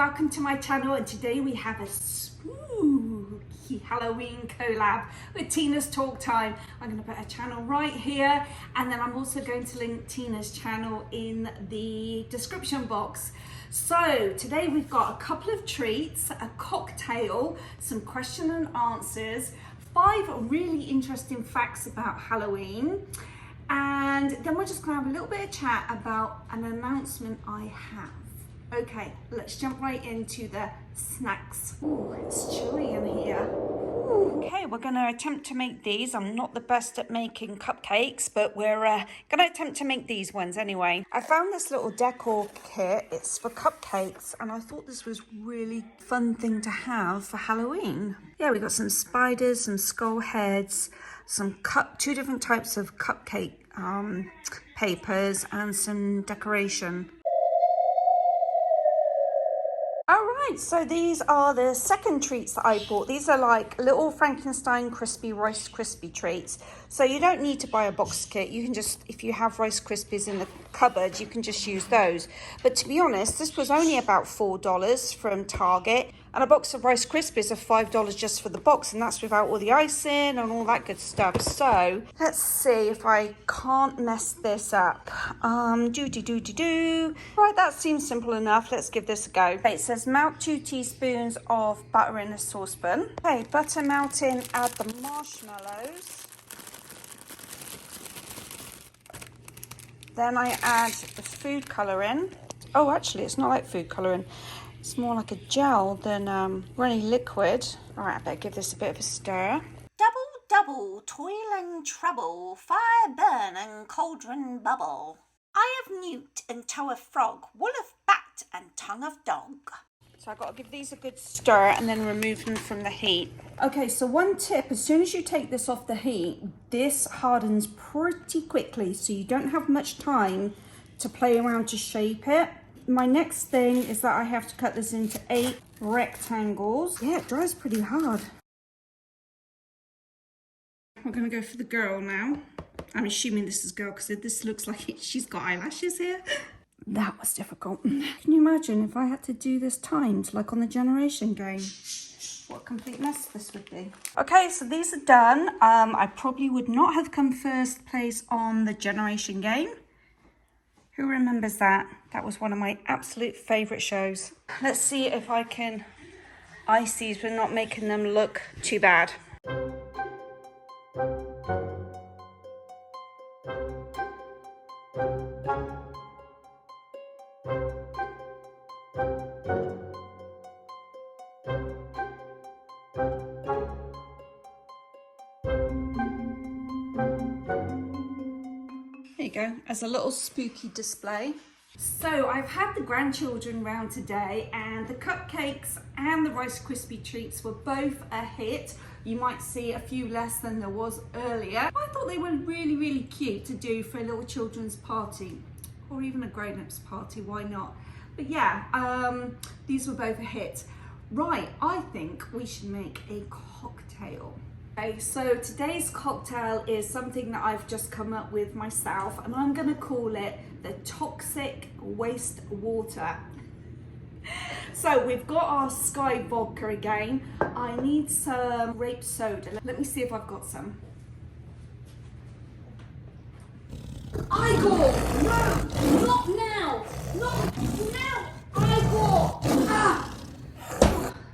welcome to my channel, and today we have a spooky Halloween collab with Tina's Talk Time. I'm going to put her channel right here, and then I'm also going to link Tina's channel in the description box. So today we've got a couple of treats, a cocktail, some question and answers, 5 really interesting facts about Halloween, and then we're just going to have a little bit of chat about an announcement I have. Okay, let's jump right into the snacks. Oh, it's chilly in here. Ooh. Okay, we're going to attempt to make these. I'm not the best at making cupcakes, but we're going to attempt to make these ones anyway. I found this little decor kit. It's for cupcakes, and I thought this was really fun thing to have for Halloween. Yeah, we got some spiders, some skull heads, some 2 different types of cupcake papers, and some decoration. Alright, so these are the second treats that I bought. These are like little Frankenstein crispy Rice Krispie treats. So you don't need to buy a box kit. You can just, if you have Rice Krispies in the cupboard, you can just use those. But to be honest, this was only about $4 from Target. And a box of Rice Krispies are $5 just for the box, and that's without all the icing and all that good stuff. So let's see if I can't mess this up. Right, that seems simple enough. Let's give this a go. Okay, it says melt 2 teaspoons of butter in a saucepan. Okay, butter melting, add the marshmallows. Then I add the food colouring. Oh, actually, it's not like food colouring. It's more like a gel than runny liquid. All right, I better give this a bit of a stir. Double, double, toil and trouble, fire burn and cauldron bubble. Eye of newt and toe of frog, wool of bat and tongue of dog. So I've got to give these a good stir and then remove them from the heat. Okay, so one tip, as soon as you take this off the heat, this hardens pretty quickly, so you don't have much time to play around to shape it. My next thing is that I have to cut this into 8 rectangles. Yeah, it dries pretty hard. We're going to go for the girl now. I'm assuming this is girl because this looks like she's got eyelashes here. That was difficult. Can you imagine if I had to do this timed like on the generation game? What a complete mess this would be. Okay, so these are done. I probably would not have come first place on the generation game. Who remembers that? That was one of my absolute favourite shows. Let's see if I can ice these but not making them look too bad. There you go, as a little spooky display. So I've had the grandchildren round today, and the cupcakes and the Rice Krispie treats were both a hit. You might see a few less than there was earlier. I thought they were really, really cute to do for a little children's party, or even a grown-ups party, why not? But yeah, these were both a hit. Right, I think we should make a cocktail. Okay, so today's cocktail is something that I've just come up with myself, and I'm going to call it the Toxic Waste Water. So we've got our Sky vodka again. I need some grape soda. Let me see if I've got some. Igor! No! Not now! Not now! Igor! Ah!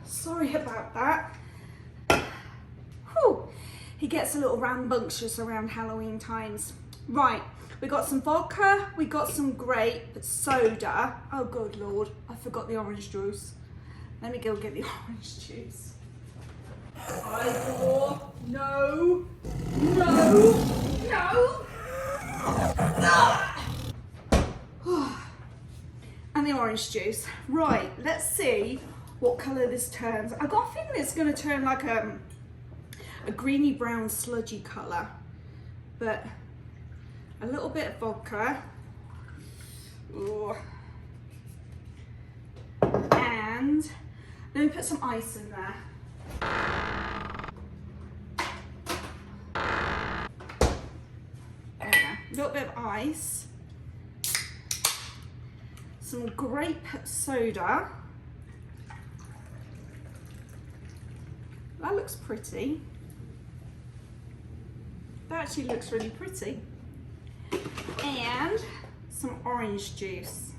Sorry about that. He gets a little rambunctious around Halloween times. Right, we got some vodka, we got some grape soda. Oh good Lord, I forgot the orange juice. Let me go get the orange juice. Igor, no, no, no. And the orange juice. Right, let's see what colour this turns. I got a feeling it's going to turn like a greeny brown sludgy colour, but a little bit of vodka. Ooh. And let me put some ice in there. There we go. A little bit of ice, some grape soda, that looks pretty. That actually looks really pretty. And some orange juice.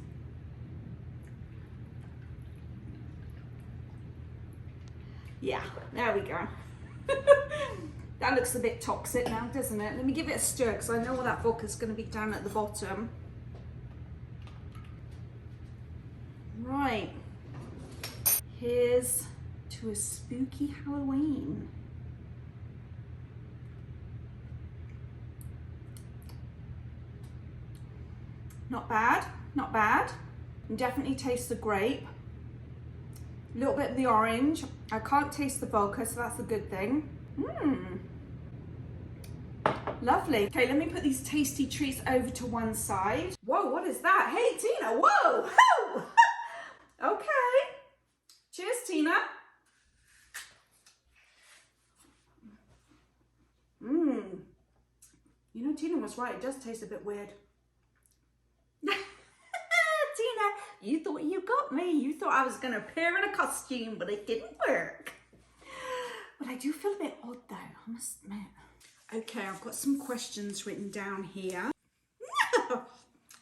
Yeah, there we go. That looks a bit toxic now, doesn't it? Let me give it a stir because I know all that vodka's going to be down at the bottom. Right. Here's to a spooky Halloween. Not bad, not bad. You definitely taste the grape. A little bit of the orange. I can't taste the vodka, so that's a good thing. Mmm. Lovely. Okay, let me put these tasty treats over to one side. Whoa, what is that? Hey, Tina, whoa! Okay. Cheers, Tina. Mmm. You know, Tina was right. It does taste a bit weird. Tina, you thought you got me. You thought I was going to appear in a costume, but it didn't work. But I do feel a bit odd, though, I must admit. Okay, I've got some questions written down here.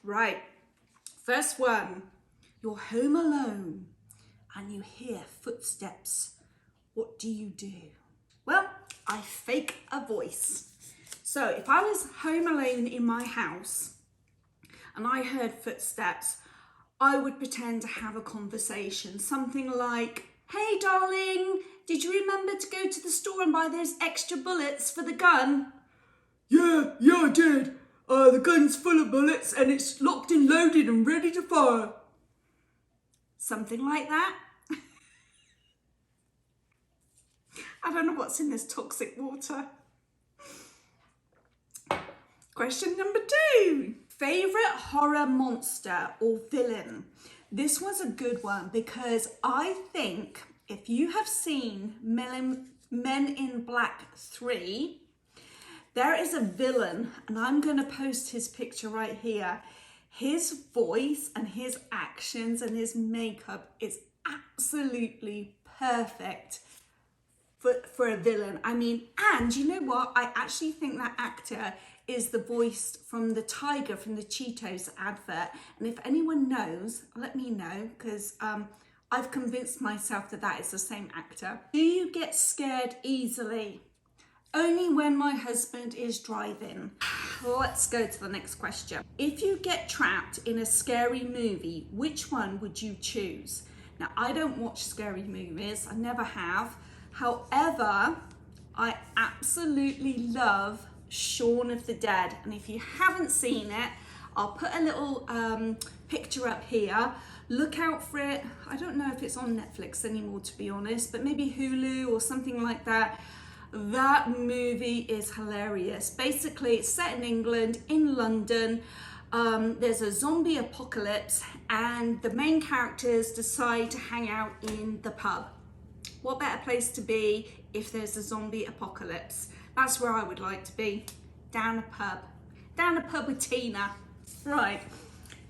Right. First one. You're home alone and you hear footsteps. What do you do? Well, I fake a voice. So if I was home alone in my house and I heard footsteps, I would pretend to have a conversation. Something like, hey darling, did you remember to go to the store and buy those extra bullets for the gun? Yeah, I did. The gun's full of bullets and it's locked and loaded and ready to fire. Something like that. I don't know what's in this toxic water. Question number 2. Favorite horror monster or villain? This was a good one because I think if you have seen Men in Black 3, there is a villain, and I'm going to post his picture right here. His voice and his actions and his makeup is absolutely perfect for a villain. I mean, and you know what? I actually think that actor is the voice from the tiger from the Cheetos advert. And if anyone knows, let me know, because I've convinced myself that that is the same actor. Do you get scared easily? Only when my husband is driving. Let's go to the next question. If you get trapped in a scary movie, which one would you choose? Now, I don't watch scary movies. I never have. However, I absolutely love Shaun of the Dead. And if you haven't seen it, I'll put a little picture up here. Look out for it. I don't know if it's on Netflix anymore, to be honest, but maybe Hulu or something like that. That movie is hilarious. Basically, it's set in England, in London. There's a zombie apocalypse and the main characters decide to hang out in the pub. What better place to be if there's a zombie apocalypse? That's where I would like to be, down a pub. Down a pub with Tina. Right,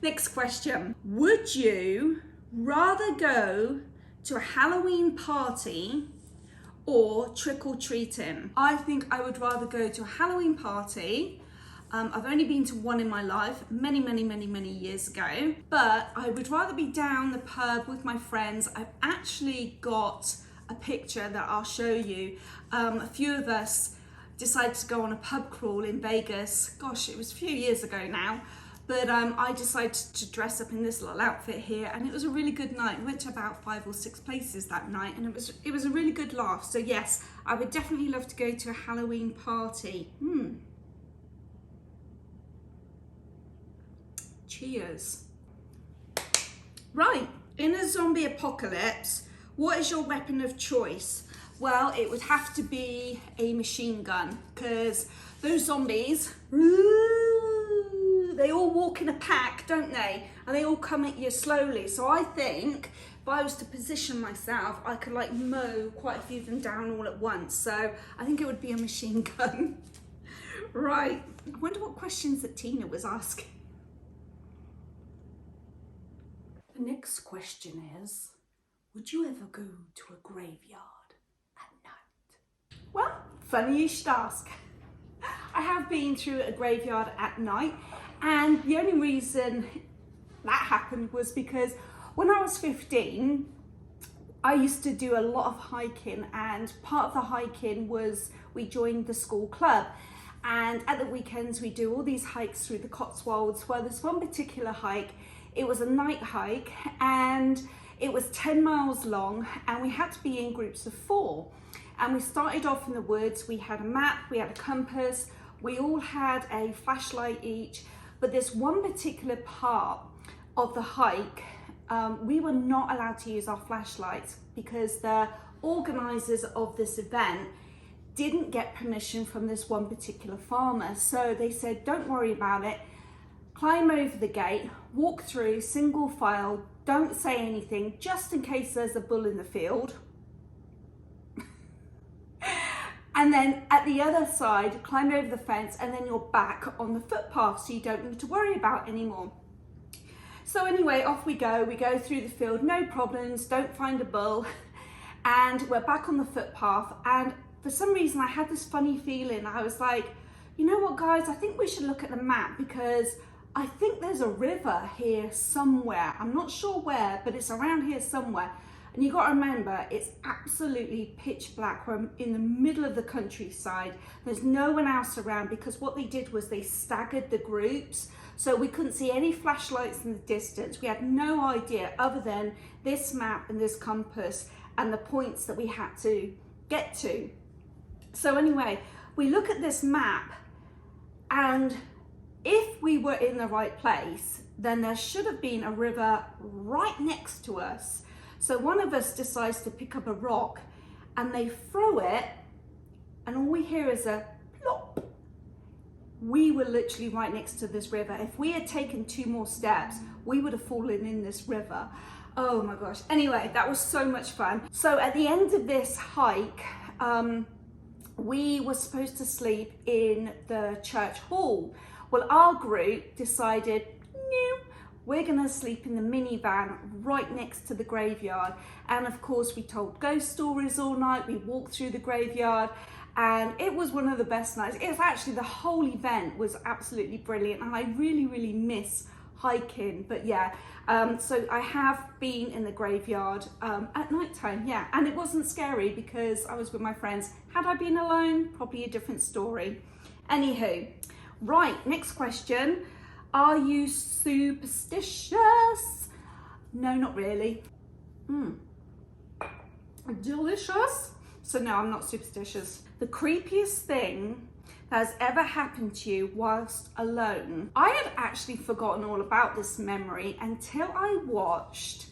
next question. Would you rather go to a Halloween party or trick-or-treating? I think I would rather go to a Halloween party. I've only been to one in my life, many years ago, but I would rather be down the pub with my friends. I've actually got a picture that I'll show you. A few of us decided to go on a pub crawl in Vegas. Gosh, it was a few years ago now. But I decided to dress up in this little outfit here, and it was a really good night. We went to about 5 or 6 places that night, and it was a really good laugh. So yes, I would definitely love to go to a Halloween party. Cheers. Right, in a zombie apocalypse, what is your weapon of choice? Well, it would have to be a machine gun, because those zombies, they all walk in a pack, don't they? And they all come at you slowly. So I think if I was to position myself, I could like mow quite a few of them down all at once. So I think it would be a machine gun. Right, I wonder what questions that Tina was asking. The next question is, would you ever go to a graveyard at night? Funny you should ask. I have been through a graveyard at night, and the only reason that happened was because when I was 15, I used to do a lot of hiking, and part of the hiking was we joined the school club, and at the weekends we do all these hikes through the Cotswolds. Well, there's one particular hike, it was a night hike, and it was 10 miles long, and we had to be in groups of 4. And we started off in the woods. We had a map, we had a compass, we all had a flashlight each, but this one particular part of the hike, we were not allowed to use our flashlights because the organisers of this event didn't get permission from this one particular farmer. So they said, don't worry about it, climb over the gate, walk through single file, don't say anything, just in case there's a bull in the field. And then at the other side, climb over the fence, and then you're back on the footpath, so you don't need to worry about anymore. So anyway, off we go through the field, no problems, don't find a bull, and we're back on the footpath. And for some reason I had this funny feeling. I was like, you know what guys, I think we should look at the map, because I think there's a river here somewhere. I'm not sure where, but it's around here somewhere. And you got to remember, it's absolutely pitch black. We're in the middle of the countryside. There's no one else around, because what they did was they staggered the groups. So we couldn't see any flashlights in the distance. We had no idea other than this map and this compass and the points that we had to get to. So anyway, we look at this map, and if we were in the right place, then there should have been a river right next to us. So one of us decides to pick up a rock, and they throw it, and all we hear is a plop. We were literally right next to this river. If we had taken 2 more steps, we would have fallen in this river. Oh my gosh. Anyway, that was so much fun. So at the end of this hike, we were supposed to sleep in the church hall. Well, our group decided, no, we're gonna sleep in the minivan right next to the graveyard. And of course, we told ghost stories all night. We walked through the graveyard, and it was one of the best nights. It's actually, the whole event was absolutely brilliant, and I really, really miss hiking. But yeah, so I have been in the graveyard at night time, yeah, and it wasn't scary because I was with my friends. Had I been alone, probably a different story. Anywho, right, next question. Are you superstitious? No, not really. Delicious. So no, I'm not superstitious. The creepiest thing that has ever happened to you whilst alone. I had actually forgotten all about this memory until I watched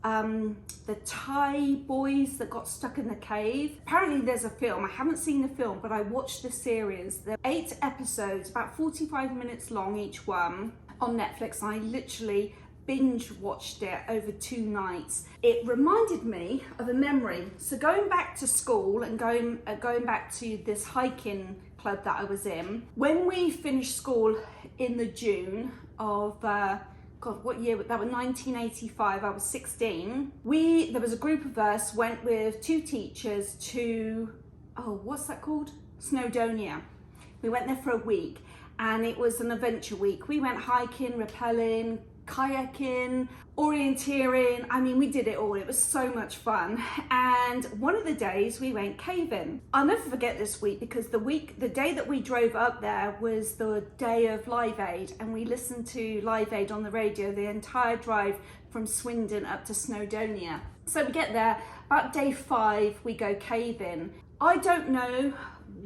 the Thai boys that got stuck in the cave. Apparently there's a film. I haven't seen the film, but I watched the series. There are 8 episodes, about 45 minutes long each one, on Netflix. I literally binge watched it over 2 nights. It reminded me of a memory. So going back to school and going back to this hiking club that I was in, when we finished school in the June of God, what year? That was 1985. I was 16. There was a group of us, went with 2 teachers to, oh, what's that called? Snowdonia. We went there for a week, and it was an adventure week. We went hiking, rappelling, kayaking, orienteering. I mean, we did it all. It was so much fun. And one of the days we went caving. I'll never forget this week, because the day that we drove up there was the day of Live Aid, and we listened to Live Aid on the radio the entire drive from Swindon up to Snowdonia. So we get there, about day 5, we go caving. I don't know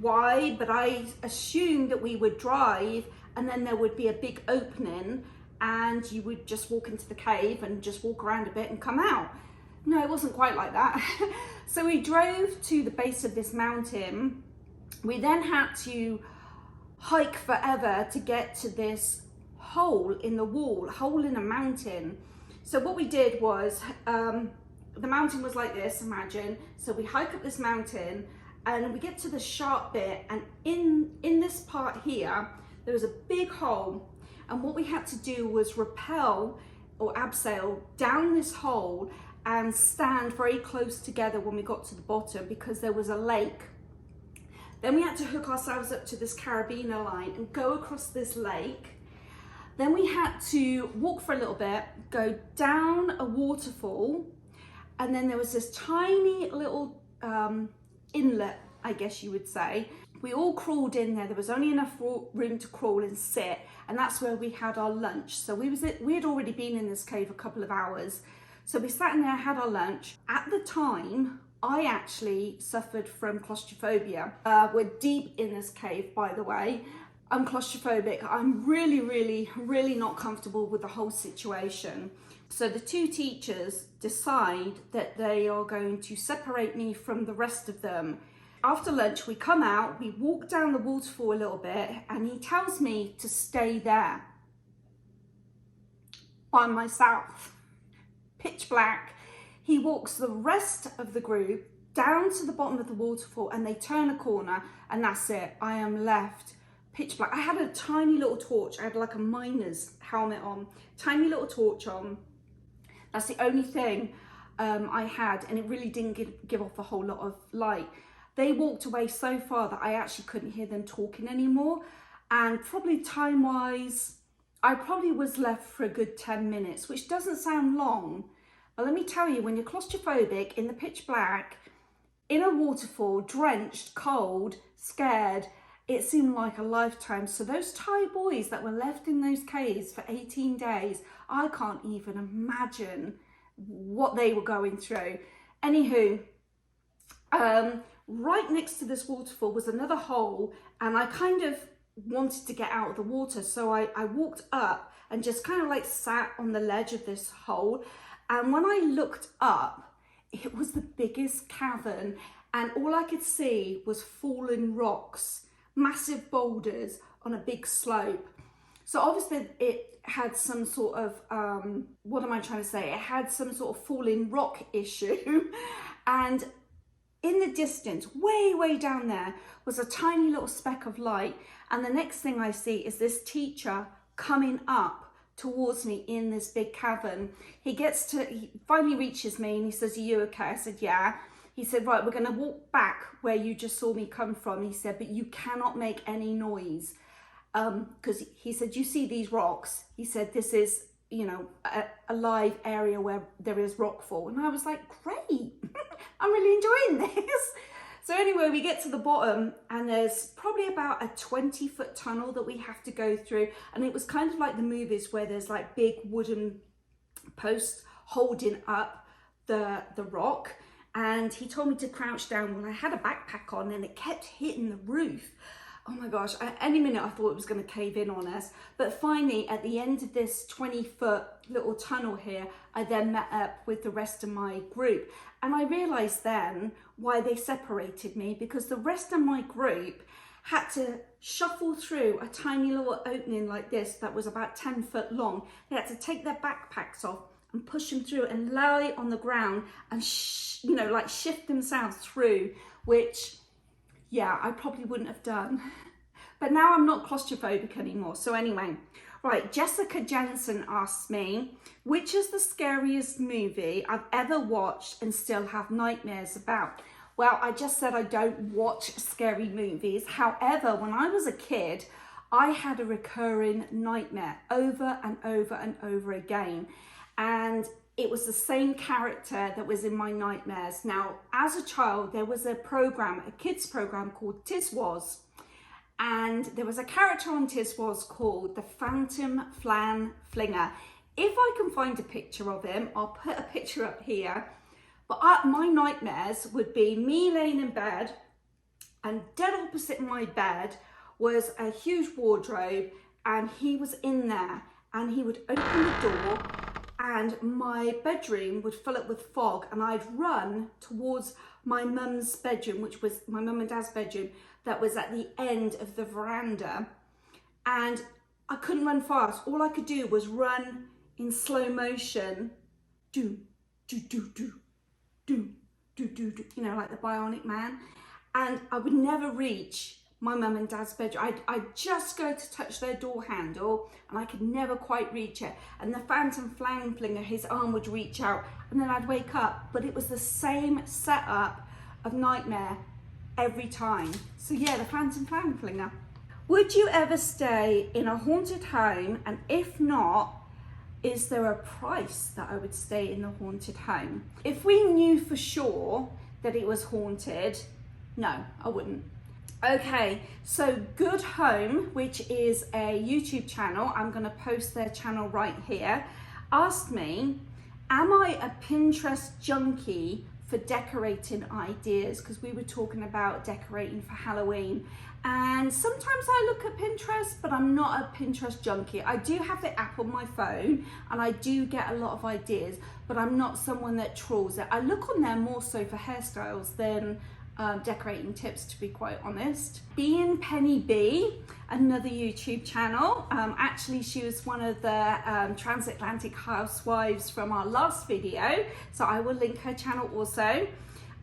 why, but I assumed that we would drive and then there would be a big opening and you would just walk into the cave and just walk around a bit and come out. No, it wasn't quite like that. So we drove to the base of this mountain. We then had to hike forever to get to this hole in the wall, hole in a mountain. So what we did was, the mountain was like this, imagine. So we hike up this mountain and we get to the sharp bit, and in this part here, there was a big hole. And what we had to do was rappel or abseil down this hole and stand very close together when we got to the bottom, because there was a lake Then we had to hook ourselves up to this carabiner line and go across this lake. Then we had to walk for a little bit, go down a waterfall, and then there was this tiny little inlet, I guess you would say. We all crawled in there. There was only enough room to crawl and sit, and that's where we had our lunch. So we had already been in this cave a couple of hours. So we sat in there, had our lunch. At the time, I actually suffered from claustrophobia. We're deep in this cave, by the way. I'm claustrophobic. I'm really not comfortable with the whole situation. So the two teachers decide that they are going to separate me from the rest of them. After lunch, we come out, we walk down the waterfall a little bit, and he tells me to stay there by myself. Pitch black. He walks the rest of the group down to the bottom of the waterfall, and they turn a corner, and that's it. I am left pitch black. I had a tiny little torch. I had like a miner's helmet on, tiny little torch on. That's the only thing I had, and it really didn't give off a whole lot of light. They walked away so far that I actually couldn't hear them talking anymore. And probably time-wise, I probably was left for a good 10 minutes, which doesn't sound long. But let me tell you, when you're claustrophobic, in the pitch black, in a waterfall, drenched, cold, scared, it seemed like a lifetime. So those Thai boys that were left in those caves for 18 days, I can't even imagine what they were going through. Anywho, right next to this waterfall was another hole, and I kind of wanted to get out of the water. So I walked up and just kind of like sat on the ledge of this hole. And when I looked up, it was the biggest cavern, and all I could see was fallen rocks, massive boulders on a big slope. So obviously it had some sort of, what am I trying to say? It had some sort of falling rock issue. And in the distance, way down there, was a tiny little speck of light. And the next thing I see is this teacher coming up towards me in this big cavern. He finally reaches me and he says, "Are you okay?" I said, "Yeah." He said, "Right, we're gonna walk back where you just saw me come from." He said, "But you cannot make any noise." Because he said, "You see these rocks?" He said, "This is, you know, a live area where there is rockfall." And I was like, great, I'm really enjoying this. So anyway, we get to the bottom, and there's probably about a 20-foot tunnel that we have to go through. And it was kind of like the movies where there's like big wooden posts holding up the rock. And he told me to crouch down. Well, I had a backpack on and it kept hitting the roof. Oh my gosh, any minute I thought it was going to cave in on us. But finally, at the end of this 20-foot little tunnel here, I then met up with the rest of my group. And I realised then why they separated me, because the rest of my group had to shuffle through a tiny little opening like this that was about 10 foot long. They had to take their backpacks off and push them through and lie on the ground and, like shift themselves through, which, yeah, I probably wouldn't have done. But now I'm not claustrophobic anymore. So anyway, right, Jessica Jensen asked me, which is the scariest movie I've ever watched and still have nightmares about? Well, I just said I don't watch scary movies. However, when I was a kid, I had a recurring nightmare over and over and over again. And it was the same character that was in my nightmares. Now, as a child, there was a kids program called Tiswas. And there was a character on Tiswas called the Phantom Flan Flinger. If I can find a picture of him, I'll put a picture up here. But my nightmares would be me laying in bed, and dead opposite my bed was a huge wardrobe, and he was in there, and he would open the door, and my bedroom would fill up with fog, and I'd run towards my mum's bedroom, which was my mum and dad's bedroom, that was at the end of the veranda. And I couldn't run fast. All I could do was run in slow motion. Do, do, do, do, do, do, do, do, you know, like the Bionic Man. And I would never reach my mum and dad's bedroom. I'd just go to touch their door handle and I could never quite reach it. And the Phantom Flan Flinger, his arm would reach out and then I'd wake up. But it was the same setup of nightmare every time. So yeah, the Phantom Fan Flinger. Would you ever stay in a haunted home? And if not, is there a price that I would stay in the haunted home? If we knew for sure that it was haunted, no, I wouldn't. Okay, so Good Home, which is a YouTube channel, I'm gonna post their channel right here, asked me, am I a Pinterest junkie for decorating ideas? Because we were talking about decorating for Halloween. And sometimes I look at Pinterest, but I'm not a Pinterest junkie. I do have the app on my phone and I do get a lot of ideas, but I'm not someone that trawls it. I look on there more so for hairstyles than decorating tips, to be quite honest. Being Penny B, another YouTube channel. Actually, she was one of the Transatlantic housewives from our last video, so I will link her channel also.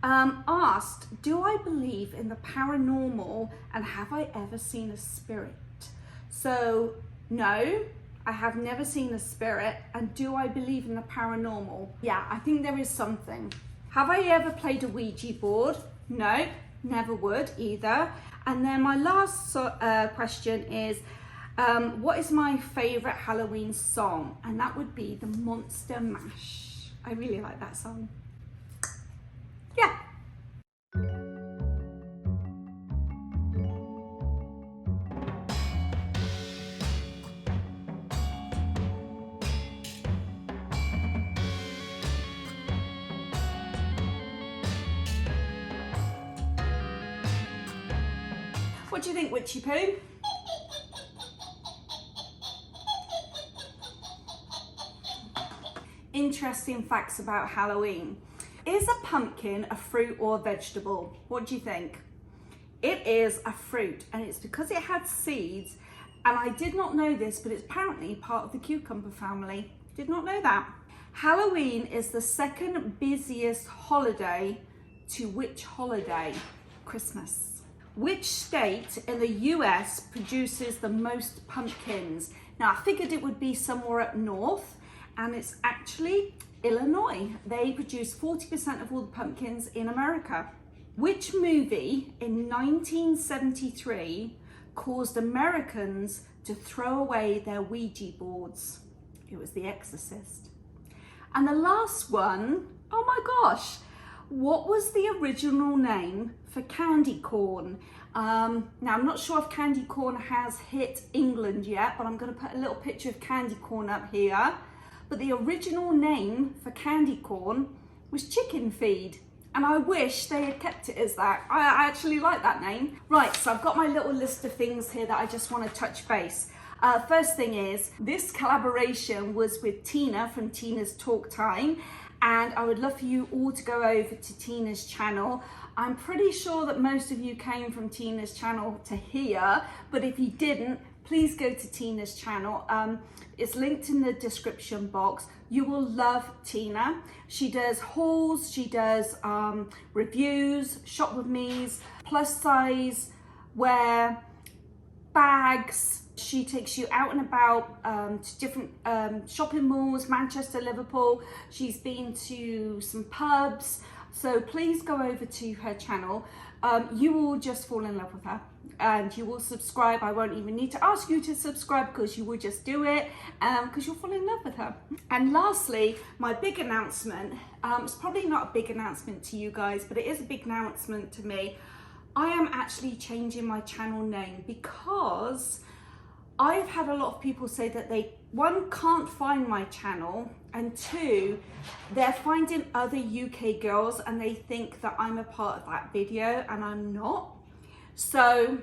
Asked, do I believe in the paranormal and have I ever seen a spirit? So no, I have never seen a spirit. And do I believe in the paranormal? Yeah, I think there is something. Have I ever played a Ouija board? No, never would either. And then my last question is, what is my favorite Halloween song? And that would be the Monster Mash. I really like that song. Yeah. What do you think, Witchy Poo? Interesting facts about Halloween. Is a pumpkin a fruit or a vegetable? What do you think? It is a fruit, and it's because it had seeds, and I did not know this, but it's apparently part of the cucumber family. Did not know that. Halloween is the second busiest holiday to which holiday? Christmas. Which state in the US produces the most pumpkins? Now, I figured it would be somewhere up north, and it's actually Illinois. They produce 40% of all the pumpkins in America. Which movie in 1973 caused Americans to throw away their Ouija boards? It was The Exorcist. And the last one, oh my gosh, what was the original name for candy corn? Now, I'm not sure if candy corn has hit England yet, but I'm going to put a little picture of candy corn up here. But the original name for candy corn was chicken feed. And I wish they had kept it as that. I actually like that name. Right, so I've got my little list of things here that I just want to touch base. First thing is, this collaboration was with Tina from Tina's Talk Time. And I would love for you all to go over to Tina's channel. I'm pretty sure that most of you came from Tina's channel to here, but if you didn't, please go to Tina's channel. It's linked in the description box. You will love Tina. She does hauls, she does reviews, shop with me's, plus size wear, bags. She takes you out and about to different shopping malls, Manchester, Liverpool. She's been to some pubs. So please go over to her channel. You will just fall in love with her and you will subscribe. I won't even need to ask you to subscribe because you will just do it because you'll fall in love with her. And lastly, my big announcement. It's probably not a big announcement to you guys, but it is a big announcement to me. I am actually changing my channel name because I've had a lot of people say that they, one, can't find my channel, and two, they're finding other UK girls and they think that I'm a part of that video and I'm not. So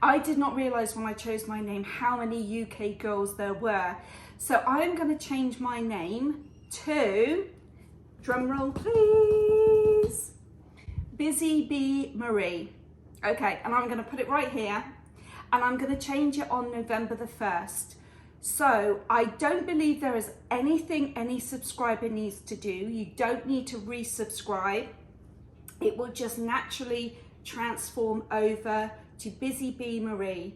I did not realize when I chose my name how many UK girls there were. So I'm going to change my name to, drum roll please, Busy Bee Maree. Okay, and I'm going to put it right here. And I'm going to change it on November the 1st. So I don't believe there is anything any subscriber needs to do. You don't need to resubscribe. It will just naturally transform over to Busy Bee Maree.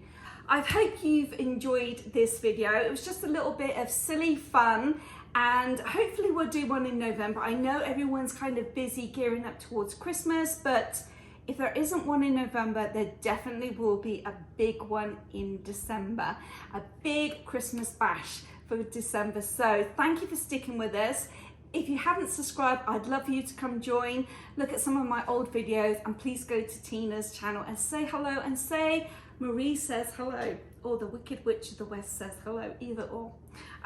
I hope you've enjoyed this video. It was just a little bit of silly fun, and hopefully we'll do one in November. I know everyone's kind of busy gearing up towards Christmas, but If there isn't one in November, there definitely will be a big one in December, a big Christmas bash for December. So thank you for sticking with us. If you haven't subscribed, I'd love for you to come join, look at some of my old videos, and please go to Tina's channel and say hello, and say Maree says hello, or the Wicked Witch of the West says hello, either or.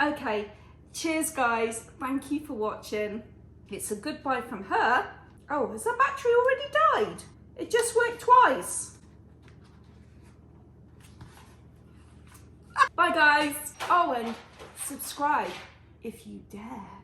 Okay, cheers guys, thank you for watching. It's a goodbye from her. Oh, has that battery already died? It just worked twice. Bye guys. Oh, and subscribe if you dare.